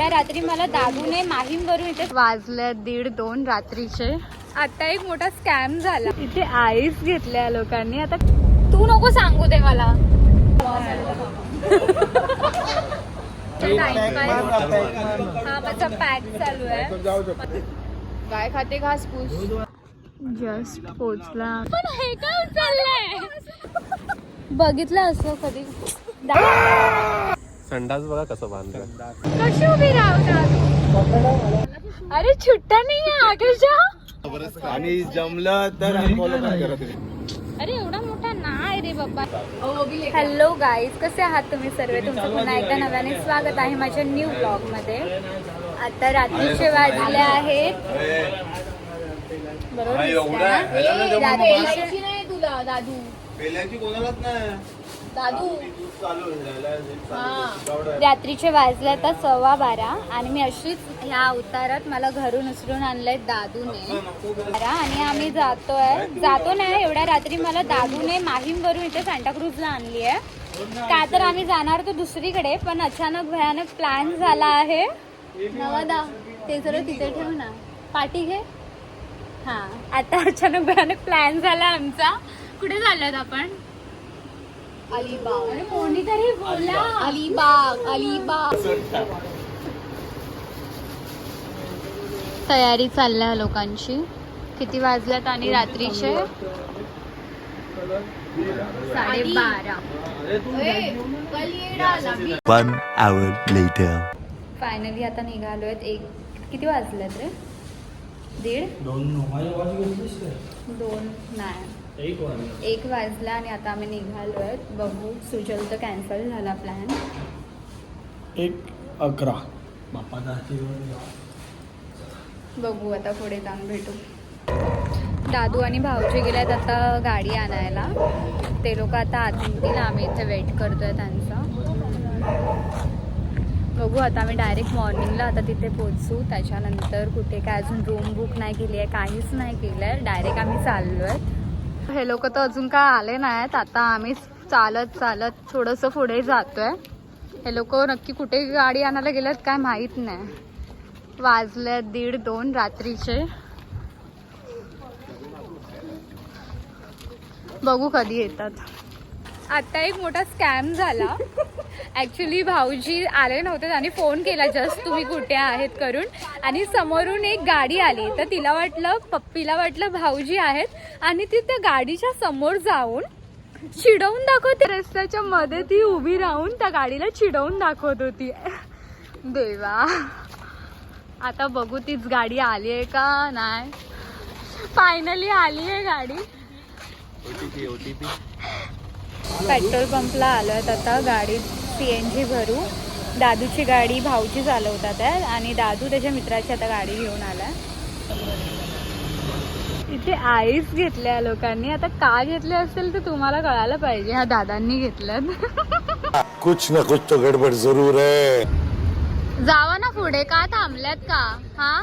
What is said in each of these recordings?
एवढ्या रात्री मला दादूने माहीमवरून इथे वाजले 1:30-2 रात्रीचे. आता एक मोठा स्कॅम झाला. इथे आईस घेतल्या लोकांनी. आता तू नको सांगू दे मला. हा माझा पॅक चालू आहे. काय खाते घास पूस. जस्ट पोचला. पण हे काय चाललंय बघितलं असं कधी. संडास बघा कसं बांधलं. कशी उभी राहू. अरे छुट्टा नाही आहे आकाशा. आणि जमलं तर अरे एवढा मोठा नाही रे बाबा. हॅलो गाईज, कसे आहात तुम्ही सर्व. तुमचं पुन्हा एकदा नव्याने स्वागत आहे माझ्या न्यू ब्लॉग मध्ये. आता रात्रीचे वाजले आहेत बरोबर. तुला दादू रात्रीचे वाजले आता 12:15 आणि मी अशीच ह्या अवतारात मला घरून उचलून आणलंय दादूने. आणि आम्ही जातो नाही एवढ्या रात्री मला दादूने माहीमवरून इथे सांताक्रूजला आणली आहे. का तर आम्ही जाणार तो दुसरीकडे, पण अचानक भयानक प्लॅन झाला आहे. नवादा ते जरा तिथे ठेव ना, पाठी घे. हा आता अचानक भयानक प्लॅन झाला आमचा. कुठे चाललोय आपण. अलिबाग. अरे कोणीतरी बोला. अलिबाग. तयारी चालल्या लोकांची. किती वाजल्यात आणि रात्रीचे 12:00 फायनली आता निघालोय. किती वाजल्यात रे. 1:30 नाही 1 वाजला आणि आता आम्ही निघालोय. बघू सुजल तर कॅन्सल झाला प्लॅन. 1:11 बघू आता पुढे जाऊन भेटू. दादू आणि भाऊजी गेल्यात आता गाडी आणायला. ते लोक आता आत येतील. आम्ही इथे वेट करतोय त्यांचा. बघू आता आम्ही डायरेक्ट मॉर्निंगला आता तिथे पोहोचू. त्याच्यानंतर कुठे काय अजून रूम बुक नाही केली आहे, काहीच नाही केलं आहे. डायरेक्ट आम्ही चाललो आहे. हे लोक तर अजून काय आले नाहीत. आता आम्ही चालत थोडंसं पुढे जातोय. हे लोक नक्की कुठे गाडी आणायला गेलेत काय माहीत नाही. वाजले 1:30-2 रात्रीचे. बघू कधी येतात. आता एक मोठा स्कॅम झाला. ॲक्च्युली भाऊजी आले नव्हते. त्यांनी फोन केला जस्ट तुम्ही कुठे आहेत करून. आणि समोरून एक गाडी आली. तर तिला वाटलं पप्पीला वाटलं भाऊजी आहेत आणि ती त्या गाडीच्या समोर जाऊन चिडवून दाखवते. रस्त्याच्या मध्ये ती उभी राहून त्या गाडीला चिडवून दाखवत होती. देवा आता बघू तीच गाडी आली आहे का नाही. फायनली आली आहे गाडी. पेट्रोल पंपला आलोय आता. गाडीत CNG भरू. दादूची गाडी भाऊची चालवतात आहे आणि दादू त्याच्या मित्राची आता गाडी घेऊन आलाय. इथे आईस घेतल्या लोकांनी. आता का घेतले असेल तर तुम्हाला कळायला पाहिजे. ह्या दादांनी घेतल्यात. कुछ ना कुछ तो गडबड जरूर है. जावा ना पुढे. का थांबल्यात का. हा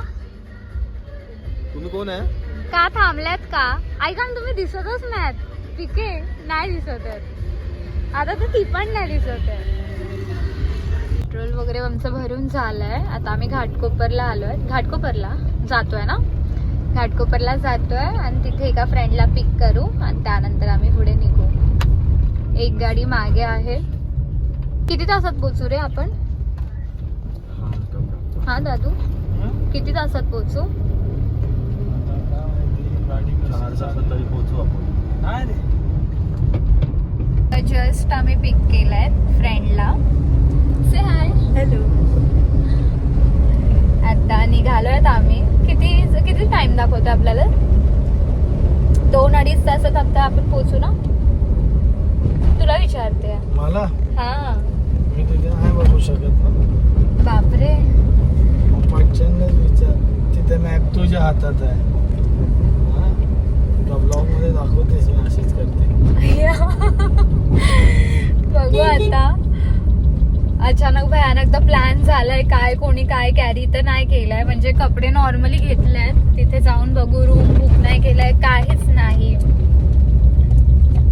तुम्ही कोण आहे. का थांबल्यात का. ऐका ना तुम्ही दिसतच नाहीत. पिके नाही दिसत आहेत. आता तर ती पण नाही दिसत आहे. पेट्रोल वगैरे आमचं भरून झालंय. आता आम्ही घाटकोपरला आलोय. घाटकोपरला जातोय ना. घाटकोपरला जातोय आणि तिथे एका फ्रेंडला पिक करू आणि त्यानंतर आम्ही पुढे निघू. एक गाडी मागे आहे. किती तासात पोहोचू रे आपण. हा दादू किती तासात पोहोचू. जस्ट आम्ही पिक केलाय फ्रेंडला. से हाय. हॅलो. आता निघालोय आम्ही. किती टाइम दाखवतो आपल्याला. 2-2.5 तासात आता आपण पोहोचू ना. तुला विचारते मला. हा मी तिथे नाही बघू शकत ना. बापरे. विचार तिथे मॅप तुझ्या हातात आहे. ब्लॉग मध्ये दाखवतेस मी अशीच करते. बघू आता. अचानक भयानक प्लॅन झालाय. काय कोणी काय कॅरी तर नाही केलाय. म्हणजे कपडे नॉर्मली घेतलेत. तिथे जाऊन बघू. रूम बुक नाही केलाय, काहीच नाही.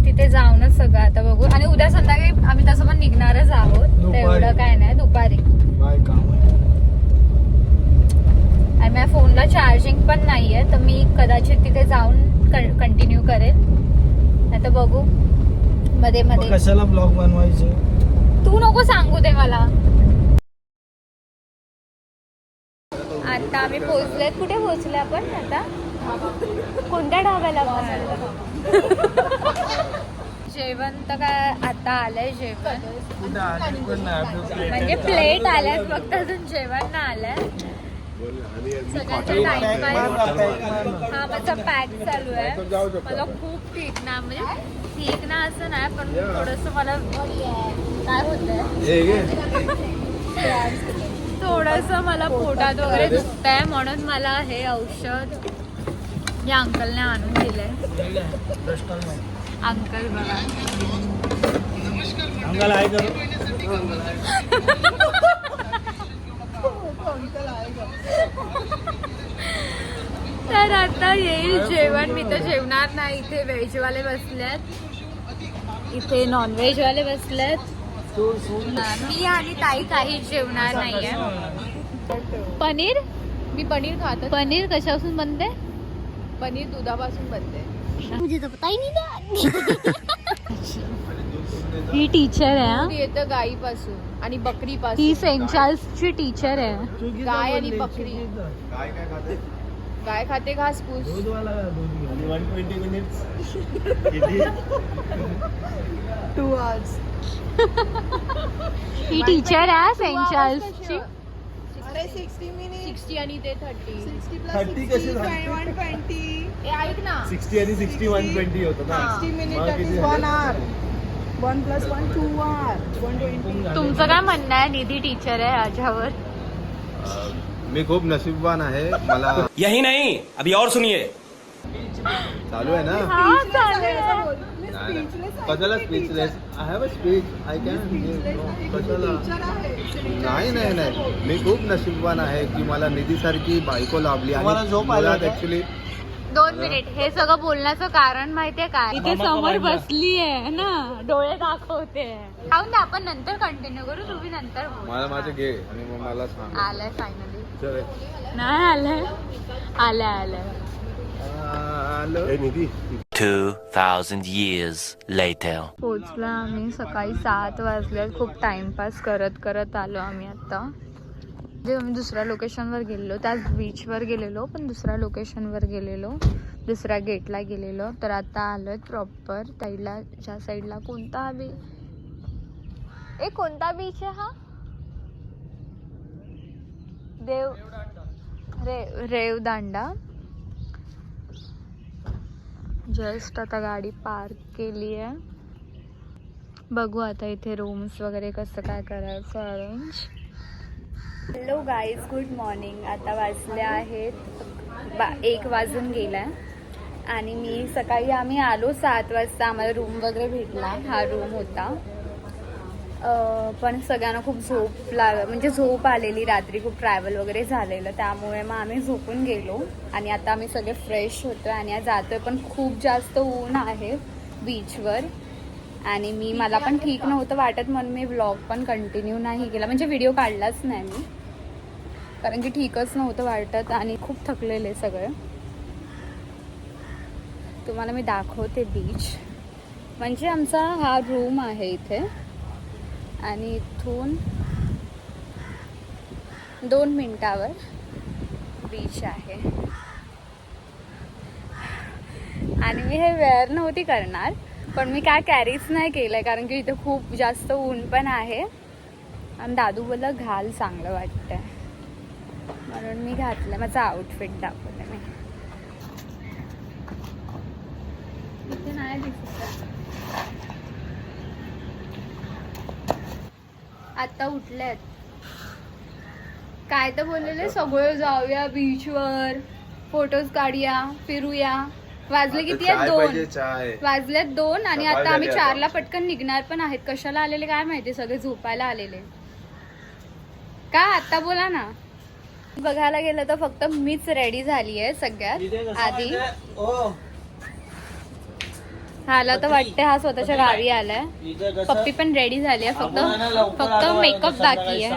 तिथे जाऊनच सगळं आता बघू. आणि उद्या संध्याकाळी आम्ही तसं पण निघणारच आहोत. एवढं काय नाही. दुपारी काय काम आहे. पण नाहीये, तर मी कदाचित तिथे जाऊन कंटिन्यू करेल. नाही तर बघू मध्ये मग मध्ये. कशाला ब्लॉग बनवायचे? तू नको सांगू दे मला. आता आम्ही पोहोचलेत. कुठे पोहोचले आपण आता? कोणत्या ढाब्याला आपण? जेवण तर काय आता आलंय जेवण, म्हणजे प्लेट आल्यात फक्त, अजून जेवण ना आलंय. सगळ्यांचा टाइम हा माझा पॅक चालू आहे. मला खूप ठीक ना, म्हणजे ठीक ना असं नाही, पण थोडस मला काय होतंय, थोडस मला पोटात वगैरे दुखतंय, म्हणून मला हे औषध या अंकलने आणून दिलंय. अंकल बघा, अंकल आहे करू. तर आता येईल जेवण. मी तर जेवणार नाही. इथे व्हेजवाले बसलेत, इथे नॉनव्हेजवाले बसलेत. मी आणि ताई काहीच जेवणार नाहीये. पनीर, मी पनीर खात. पनीर कशापासून बनते? पनीर दुधापासून बनते. मुझे तो पता ही नहीं था. ही टीचर आहे. येतं गाईपासून आणि बकरीपासून. ही सेंचाल्सची टीचर आहे. गाय आणि बकरी. गाय खाते घास पूस. दूधवाला का दूध? 120 मिनिट्स. 2 hours. ही टीचर आहे सेंचाल्सची. अरे 60 minutes. 60 आणि ते 30. 30 कसे झाले? 120. ऐक ना. 60 आणि 60 120 होतं ना. 60 minutes that is 1 hour. 1 + 1 2 hour. 120. तुमचं काय म्हणणं आहे? निधी टीचर आहे याच्यावर. मी खूप नशीबवान आहे. मला यही नहीं, अभी और सुनिए. चालू आहे ना. हा चालेल. नाही, नाही. कशाला speechless? I have a speech. I can. कशाला? नाही नाही नाही, मी खूप नशीबवान आहे की मला निधीसारखी बायको लाभली. तुम्हाला झोप आली मुळात का? Actually 2 minute. हे सगळं बोलण्याचं कारण माहितीये काय? इथे समोर बसली आहे ना, डोळे दाखवते. खाऊन दे, आपण नंतर कंटिन्यू करू. तुम्ही नंतर बोल. मला माझे घे आणि मग मला सांग. आलंय फायनली. चल. नाही आलंय. आलंय. आलो. 2,000 years later. पोचला आम्ही. सकाळी 7 वाजले. खूप टाइमपास करत आलो आम्ही. आता म्हणजे आम्ही दुसऱ्या लोकेशनवर गेलेलो, त्याच बीचवर गेलेलो, पण दुसऱ्या लोकेशनवर गेलेलो, दुसऱ्या गेटला गेलेलो. तर आता आलोय प्रॉपर साईडला. ज्या साईडला कोणता कोणता बीच आहे हा? रेवदांडा. जस्ट आता गाडी पार्क केली आहे. बघू आता इथे रूम्स वगैरे कसं काय करायचं arrange. Hello guys, good morning. आता वाजले आहेत 1 वाजून गेला आणि मी सकाळी आम्ही आलो 7 वाजता. आम्हाला रूम वगैरे भेटला. हा रूम होता, पण सगळ्यांना खूप म्हणजे झोप आलेली. रात्री खूप ट्रॅव्हल वगैरे झालेलं, त्यामुळे मग आम्ही झोपून गेलो. आणि आता आम्ही सगळे फ्रेश होतो आणि आज जातोय, पण खूप जास्त ऊन आहे बीचवर. आणि मला पण ठीक नव्हतं वाटत, म्हणून मी व्लॉग पण कंटिन्यू नाही केला, म्हणजे व्हिडिओ काढलाच नाही मी, कारण की ठीकच नव्हतं वाटत आणि खूप थकलेले सगळे. तुम्हाला मी दाखवते बीच. म्हणजे आमचा हा रूम आहे इथे आणि इथून 2 मिनिटावर बीच आहे. आणि मी हे वेअर नव्हती करणार, पण मी काय कॅरीच नाही केलंय, कारण की इथे खूप जास्त ऊन पण आहे. आणि दादू बोलला घाल, चांगलं वाटतंय, म्हणून मी घातलं. माझा आउटफिट दाखवते मी. इथे नाही दिसत. आता उठलेत. काय तर बोललेले सगळे जाऊया बीचवर, फोटोज काढूया, फिरूया. वाजले किती आहेत? 2 वाजलेत 2 आणि आता आम्ही 4ला पटकन निघणार पण आहेत. कशाला आलेले काय माहिती, सगळे झोपायला आलेले. काय आता बोला ना. बघायला गेलं तर फक्त मीच रेडी झाली आहे सगळ्यात आधी. हाला तर वाटते हा स्वतःच्या गावी आलाय. पप्पी पण रेडी झाली आहे, फक्त मेकअप बाकी आहे.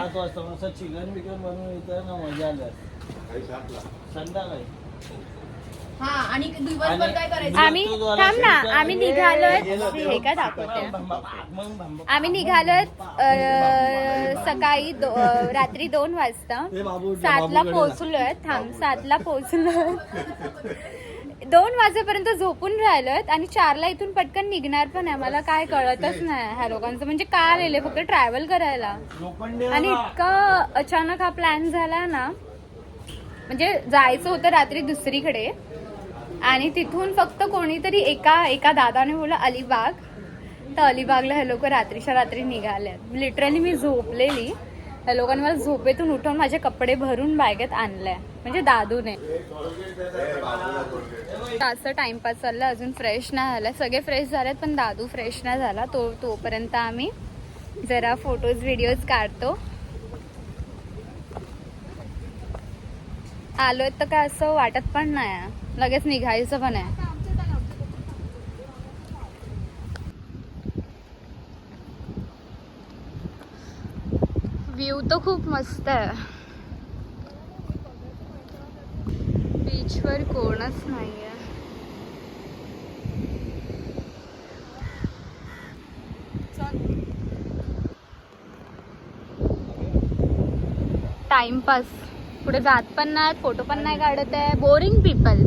हा आणि दिवसभर काय करायचं? आम्ही थांब ना, आम्ही निघालोय हे काय दाखवते, आम्ही निघालोय सकाळी रात्री 2 वाजता 7ला पोहोचलोय. 7ला पोहोचलोय. 2 वाजेपर्यंत झोपून राहिलोय आणि 4ला इथून पटकन निघणार पण आहे. मला काय कळतच नाही ह्या लोकांचं, म्हणजे का आलेले फक्त ट्रॅव्हल करायला आणि इतका अचानक हा प्लॅन झाला ना. म्हणजे जायचं होतं रात्री दुसरीकडे आणि तिथून फक्त कोणीतरी एका दादाने बोललं अलिबाग, तर अलिबागला हे लोक रात्रीच्या रात्री निघाले. लिटरली मी झोपलेली, ह्या लोकांनी मला झोपेतून उठवून माझे कपडे भरून बॅगेत आणले, म्हणजे दादूने. असं टाइमपास चाललं, अजून फ्रेश नाही झालं. सगळे फ्रेश झालेत पण दादू फ्रेश नाही झाला. तोपर्यंत आम्ही जरा फोटोज व्हिडिओज काढतो. आलोय तर काय असं वाटत पण नाही, लगेच निघायचं पण आहे. व्ह्यू तर खूप मस्त आहे. बीचवर कोणच नाहीये. टाइमपास, पुढे जात पण नाही, फोटो पण नाही काढत आहे. Boring people.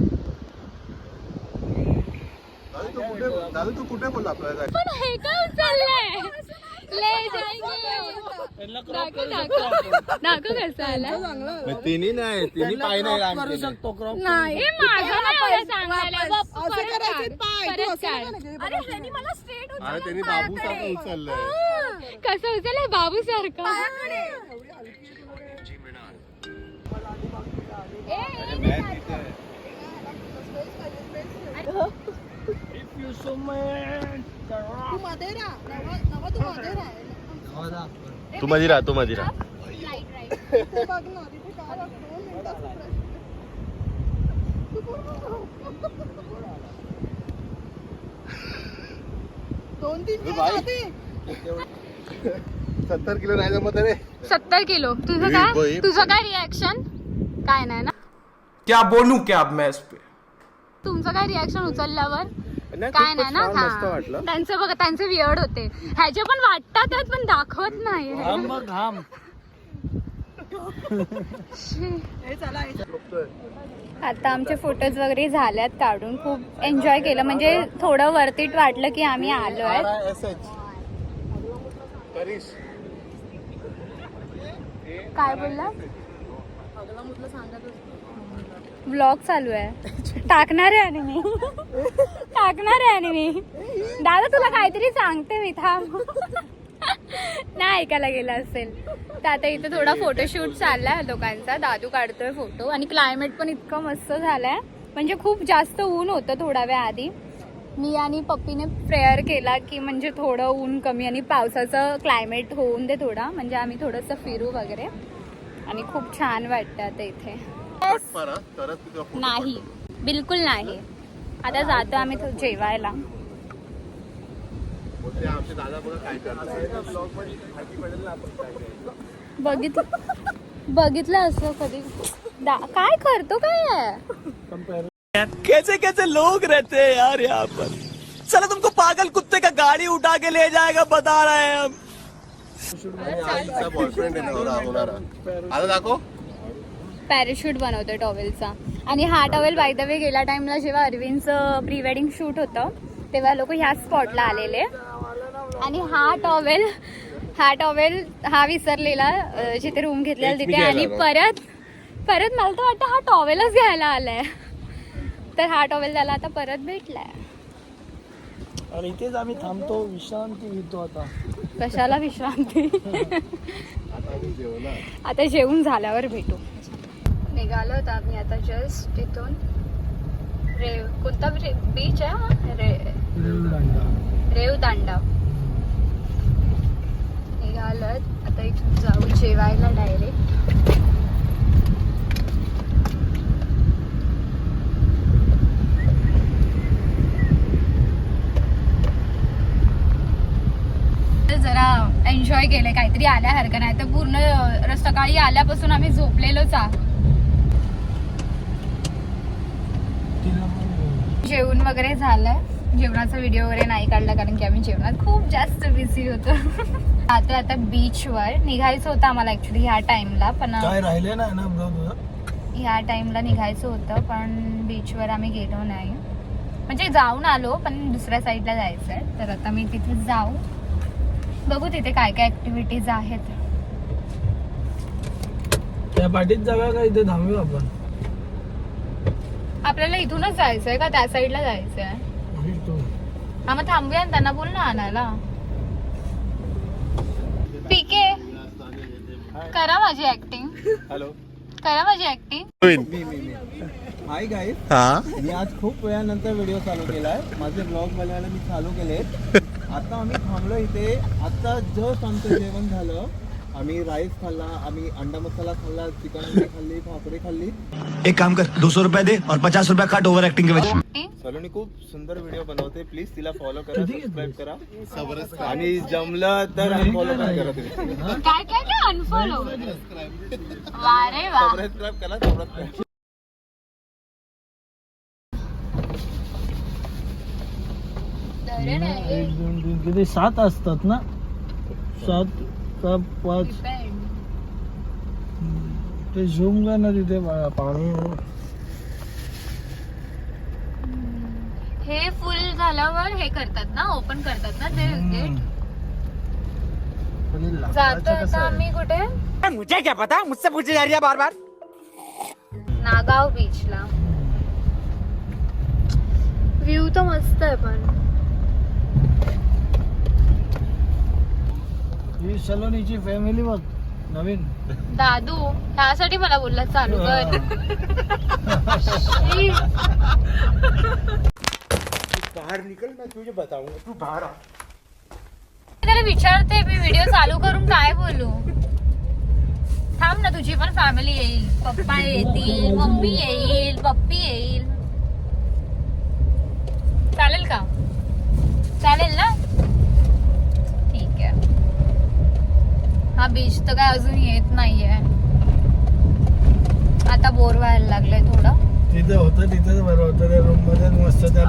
दादा तू कुठे बोलला आपल्याला? पण हे काय उचललंय? ले जाएंगे. दाखव कसं आला. तिन्ही नाही, तिन्ही पाय नाही लांब केले. नाही माझं नाही एवढं सांगायला. बाप्पा, असं परत करायचे काढ, पाय, तू परत असं काढ. नाही करायचे. अरे ह्यानी मला स्ट्रेट अरे त्यांनी बाबू सारखं उचललंय. कसं उचललंय बाबू सारखं. तू मध्ये राहा, नवा तू मध्ये राहा. तू मध्ये राहा. तिथे बघ ना, तिथे काय लागतं? दोन तीन वेळा जाते. 70 किलो नाही जमत रे. 70 किलो. तुझं काय रिॲक्शन? काय नाही ना. क्या बोलूं क्या अब मैं इस पे? तुमचं काय रिॲक्शन उचलल्यावर? नाही, काय खूपच नाही ना. मस्त वाटलं. त्यांचं बघा, त्यांचे वियर्ड होते. ह्याचे पण वाटतात पण दाखवत नाही. हे चला, आता आमचे फोटोज वगैरे झाल्यात काढून. खूप एन्जॉय केलं, म्हणजे थोडं वर्थ वाटलं की आम्ही आलोय. काय बोलला? ब्लॉग चालू आहे. टाकणार आहे आणि मी दादा तुला काहीतरी सांगते मी, थांब. नाही ऐकायला गेला असेल तर. आता इथे थोडा फोटोशूट चाललाय लोकांचा. दादू काढतोय फोटो आणि क्लायमेट पण इतकं मस्त झालंय, म्हणजे खूप जास्त ऊन होतं थोडा वेळ आधी. मी आणि पप्पीने प्रेयर केला की म्हणजे थोडं ऊन कमी आणि पावसाचं क्लायमेट होऊन दे थोडा, म्हणजे आम्ही थोडंसं फिरू वगैरे. आणि खूप छान वाटतं आता इथे. नाही, बिलकुल नाही. आता जातो आम्ही जेवायला. बघितलं असं कधी. काय करतो काय? कैसे कैसे लोग रहते हैं यार यहाँ पर. चलो तुमको पागल कुत्ते का गाड़ी उठा के ले जाएगा, बता रहे हैं हम. बॉयफ्रेंड होणारा. आता दाखव. पॅराशूट बनवतोय टॉवेलचा. आणि हा टॉवेल बाय द वे गेल्या टाइमला जेव्हा अरविंदचं प्री वेडिंग शूट होतं तेव्हा लोक ह्या स्पॉटला आलेले. आणि हा टॉवेल हा विसरलेला जिथे रूम घेतलेला तिथे. आणि परत मला तर वाटतं हा टॉवेलच घ्यायला आलाय. तर हा टॉवेल त्याला आता परत भेटलाय. आणि इथेच आम्ही थांबतो, विश्रांती घेतो आता. कशाला विश्रांती? आता जेवून झाल्यावर भेटू. निघालो होतो आम्ही आता जस्ट तिथून. कोणता बीच आहे? रेवदांडा. निघालो आता इथून जाऊ जेवायला डायरेक्ट. जरा एन्जॉय केले, काहीतरी आल्यासारखं. नाही तर पूर्ण सकाळी आल्यापासून आम्ही झोपलेलोच आहोत. जेवण वगैरे झालंय. जेवणाचा व्हिडिओ वगैरे नाही काढला कारण की आम्ही जेवणात खूप जास्त बिझी होतो. आता बीचवर निघायचं होतं आम्हाला ऍक्च्युली ह्या टाइमला, पण काय राहिले नाही ना ब्रो तुझं? ह्या टाइमला निघायचं होतं पण बीचवर आम्ही गेलो नाही. म्हणजे जाऊन आलो पण दुसऱ्या साईडला जायचंय. तर आता मी तिथे जाऊ, बघू तिथे काय काय ऍक्टिव्हिटीज आहेत. त्या पाठीत जागा का इथे थांबू आपण? आपल्याला इथूनच जायचंय का त्या साईडला जायचंय? हा मग थांबूया ना, त्यांना बोल ना आणायला. पीके करा माझी ऍक्टिंग. हॅलो, करा माझी ऍक्टिंग. Hi guys. हाँ मी आज खूप वेळानंतर व्हिडिओ चालू केलाय. माझे ब्लॉग बनवायला मी चालू केले. आता आम्ही थांबलो इथे. आता जस्ट आमचं जेवण झालं. आम्ही राईस खाल्ला, आम्ही अंडा मसाला खाल्ला, चिकन खाल्ली, भाकरी खाल्ली. एक काम कर 200 रुपए दे और 50 रुपए काट ओवर एक्टिंग के वजह. सलोनी खूप सुंदर व्हिडिओ बनवते. प्लीज तिला फॉलो करा, सबस्क्राईब करा आणि जमलं तर अनफॉलो पण करा तुम्ही. काय काय काय अनफॉलो. वारे वा. सबस्क्राईब करा, सबस्क्राईब. अरे नाही. 1 2 3 किती 7 असतात ना? 7 का 5? ते झूम कर ना तिथे पाणी. हे फुल झाल्यावर हे करतात ना, ओपन करतात ना ते गेट. जातो आता आम्ही कुठे? मुझे क्या पता, मुझसे पूछी जा रही है बार बार. नागाव बीचला. व्ह्यू तर मस्त आहे पण. ही सलोनीची फॅमिली बघ नवीन. दादू त्यासाठी मला बोलला चालू कर. बाहेर निकल, मैं तुझे बताऊंगा. तू बाहेर आ. त्याला विचारते मी व्हिडिओ चालू करून काय बोलू. थांब ना, तुझी पण फॅमिली येईल. पप्पा येतील, मम्मी येईल, पप्पी येईल. चालेल का? चालेल ना? ठीक आहे. हा बीच तर काय अजून येत नाहीये. आता बोर व्हायला लागलंय थोडं. तिथे होतं तिथेच बरं होतं. त्या रूम मध्ये मस्त त्या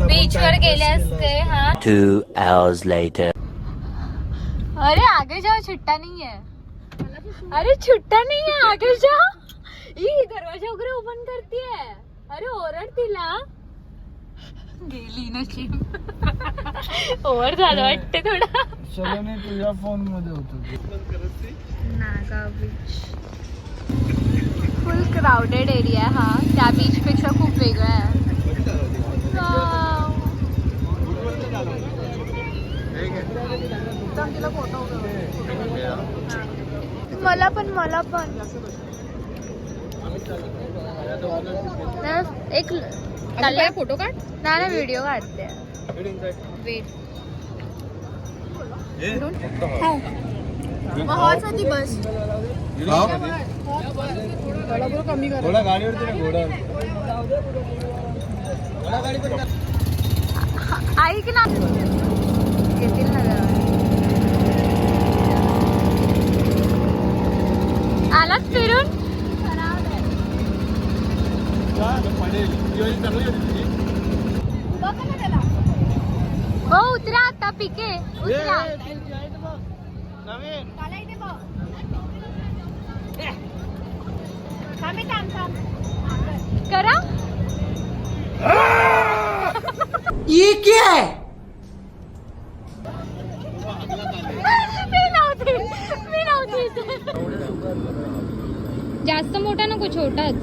बीचवर गेले असते. हा 2 hours later. अरे आगे जाओ, छुट्टा नहीं है. अरे छुट्टा नहीं है, आगे जाओ. ही दरवाजा वगैरे ओपन करतीये. अरे ओरड तिला. गेली नशीब. ओव्हर झालं वाटते थोडा. सलोनी तुझ्या फोन मध्ये होतं. नागाव बीच फुल क्राउडेड एरिया आहे हा. त्या बीच पेक्षा खूप वेगळा आहे. मला पण एक चाललाय फोटो काढ. नाही व्हिडिओ काढते. वेट बस. घोडा गाडीवरती ना, घोडा. ऐक ना, येतील ना जरा. आलात फिरून? हो उतरा आता. पिके उतरा. करा. ये क्या है? मी नव्हती इथे. जास्त मोठा नको, छोटाच.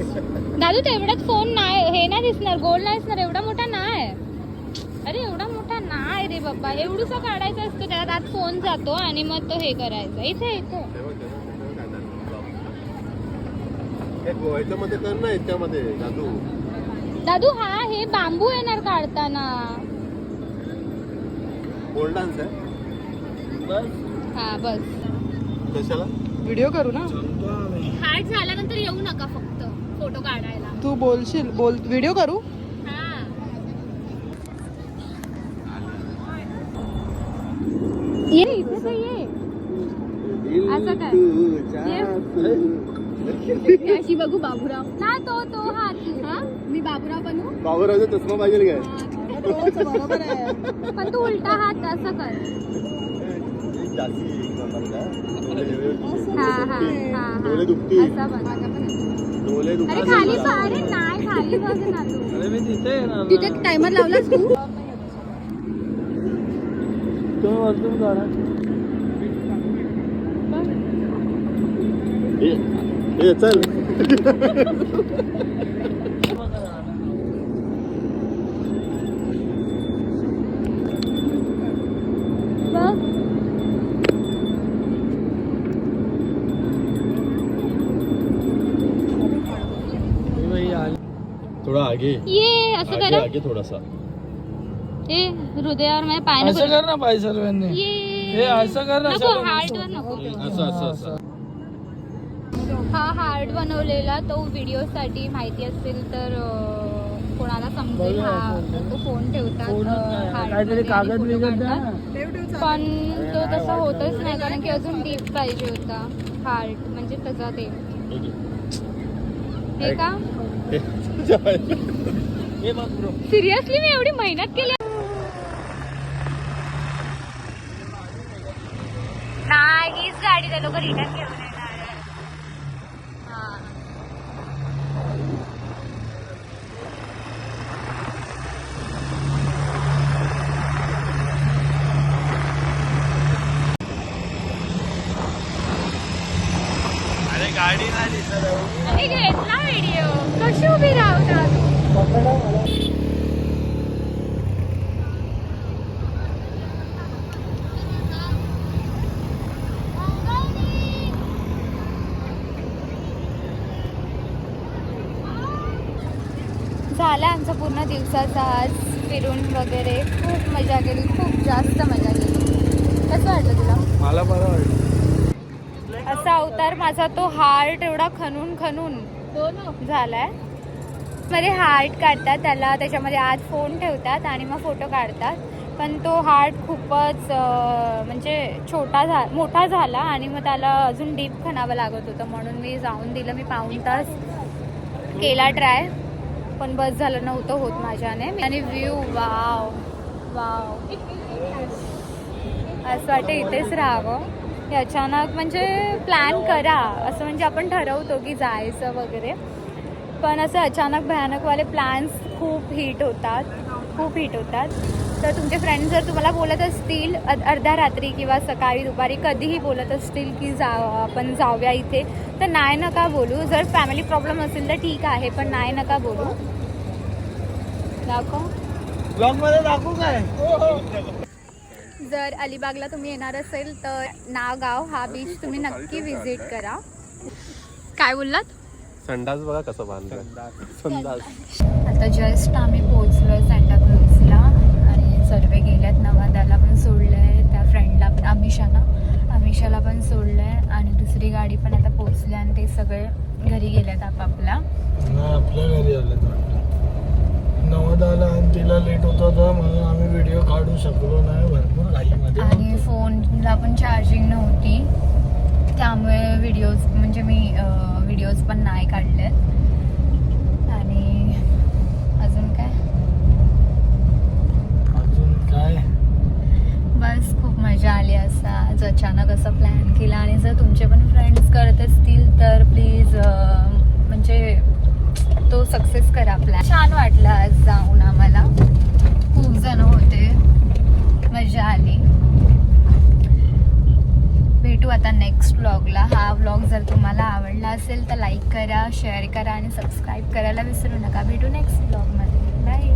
दादू तेवढाच फोन नाही, हे नाही दिसणार, गोल नाही दिसणार. एवढा मोठा नाही. अरे एवढा मोठा नाही रे बाबा. एवढूसा काढायचा असतो, त्यात आत फोन जातो आणि मग तो हे करायचा. इथे ह्याच्यामध्ये कर ना, ह्याच्यामध्ये दादू हा हे बांबू येणार काढताना. पोल डान्स आहे. हा बस. कशाला? व्हिडिओ करू ना. हार्ट झाल्यानंतर येऊ नका फक्त फोटो काढायला. तू बोलशील, बोल. व्हिडिओ करू. हा ये इथे तर ये. असं काय? अशी बघू बाबूराव ना तो हा मी बाबूराव बनू बाबूरावचा चष्मा पाहिजे काय तोच बरोबर आहे. पण तू उलटा हात असं कर हा हा हा डोळे दुखतील. असं बन डोळे अरे खाली अरे नाही खाली बघ ना तू अरे मी तिथे येणार तिथे टायमर लावलास तू तुम्ही वरतून काढा. चल बघ हे बाई आली. थोडा आगे ये असं करा आगे थोडासा ए हृदयावर माझ्या पाय असं कर ना पाय सर्वांनी. ये हे असं कर ना नको सर्वांनी. हार्टवर नको असं असं असं हा हार्ट बनवलेला तो व्हिडिओसाठी माहिती असेल तर कोणाला समजेल बघूया हा फोन. तो फोन ठेवतात फोनच नाही. heart काहीतरी मध्ये कागद आणि बिगद photo द्या काढतात. ना. ठेव ठेव पण तो तसा होतच नाही कारण की अजून डीप पाहिजे होता हार्ट म्हणजे त्याचा ते हे का हे बघ bro. सिरियसली मी एवढी मेहनत केली नाही हीच गाडी ते लोक रिटर्न घेऊन येणार आहे. हा. अरे गाडी नाही दिसत आहे. मी घेतला व्हिडिओ कशी उभी राहतात झाला आमचा पूर्ण दिवसाचा आज फिरून वगैरे खूप मजा केली खूप जास्त मजा केली कसं वाटलं तुला मला बरं वाटलं. असा अवतार माझा तो हार्ट एवढा खणून खणून झालाय मध्ये हार्ट काढतात त्याला त्याच्यामध्ये आत फोन ठेवतात आणि मग फोटो काढतात पण तो हार्ट खूपच म्हणजे मोठा झाला आणि मग त्याला अजून डीप खणावं लागत होतं म्हणून मी जाऊन दिलं मी पाऊण तास केला ट्राय पण बस झालं नव्हतं होत माझ्याने आणि व्ह्यू वाव वाव असं वाटतं इथेच राहावं हे अचानक म्हणजे प्लॅन करा असं म्हणजे आपण ठरवतो की जायचं वगैरे पण असं अचानक भयानकवाले प्लॅन्स खूप हिट होतात तर तुमचे फ्रेंड्स जर तुम्हाला बोलत असतील अर्ध्या रात्री किंवा सकाळी दुपारी कधीही बोलत असतील की आपण जाऊया इथे तर नाही नका बोलू जर फॅमिली प्रॉब्लेम असेल तर ठीक आहे पण नाही नका बोलू दाखव ब्लॉग मध्ये दाखवू काय जर अलिबागला तुम्ही येणार असेल तर नागाव हा बीच तुम्ही नक्की विजिट करा काय बोललात संडास बघा कसं बांधलं संडास आता जस्ट आम्ही पोहोचलो सांताक्रूजला आणि सर्व गेल्यात नवादाला पण सोडलं आहे त्या फ्रेंडला पण अमिषाला पण सोडलं आहे आणि दुसरी गाडी पण आता पोहोचली आणि ते सगळे घरी गेल्यात आपापल्या आपल्या घरी आले नवदाला आणि तिला लेट होत होता म्हणून आम्ही व्हिडिओ काढू शकलो नाही भरपूर घाईमध्ये आणि फोनला पण चार्जिंग नव्हती त्यामुळे व्हिडिओज पण नाही काढलेत आणि अजून काय बस खूप मजा आली असा आज अचानक असं प्लॅन केला आणि जर तुमचे पण फ्रेंड्स करत असतील तर प्लीज म्हणजे तो सक्सेस करा प्लॅन छान वाटलं आज जाऊन आम्हाला खूप जण होते मजा आली भेटू आता नेक्स्ट व्लॉगला हा व्लॉग जर तुम्हाला आवडला असेल तर लाईक करा शेअर करा आणि सबस्क्राईब करायला विसरू नका भेटू नेक्स्ट व्लॉगमध्ये बाय